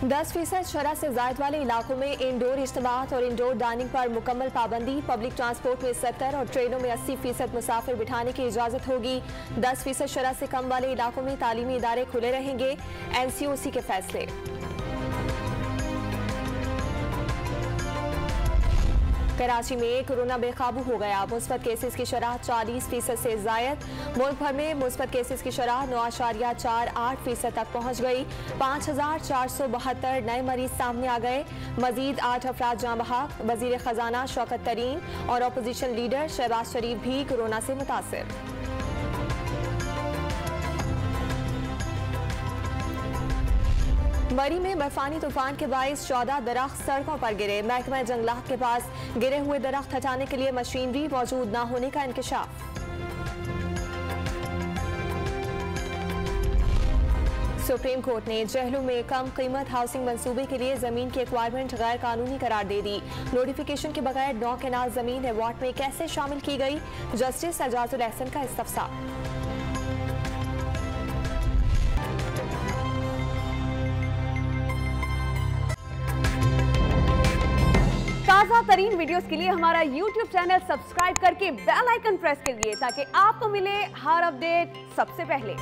10% शरह से ज्यादा वाले इलाकों में इंडोर इज्तिमात और इंडोर डाइनिंग पर मुकम्मल पाबंदी। पब्लिक ट्रांसपोर्ट में 70 और ट्रेनों में 80% मुसाफिर बिठाने की इजाजत होगी। 10% शरह से कम वाले इलाकों में तालीमी इदारे खुले रहेंगे। NCOC के फैसले। कराची में कोरोना बेकाबू हो गया। मुस्बत केसेस की शरह 40% से जायद। मुल्क भर में मुस्बत केसेस की शरह 9.48% तक पहुंच गई। 5472 नए मरीज सामने आ गए। मजीद 8 अफराद जाँ बहक। वजीर खजाना शौकत तरीन और अपोजिशन लीडर शहबाज शरीफ भी कोरोना से मुतासिर। मरी में बर्फानी तूफान के बाइस 14 दरख्त सड़कों पर गिरे। महकमा जंगलात के पास गिरे हुए दरख्त हटाने के लिए मशीनरी मौजूद न होने का इंकशाफ। सुप्रीम कोर्ट ने जहलू में कम कीमत हाउसिंग मंसूबे के लिए जमीन की एक्वायरमेंट गैर कानूनी करार दे दी। नोटिफिकेशन के बगैर 9 केनाल जमीन अवार्ड में कैसे शामिल की गई, जस्टिस एजाजुल एहसन का इस्तफसार। ताज़ा तरीन वीडियोस के लिए हमारा YouTube चैनल सब्सक्राइब करके बेल आइकन प्रेस करिए ताकि आपको मिले हर अपडेट सबसे पहले।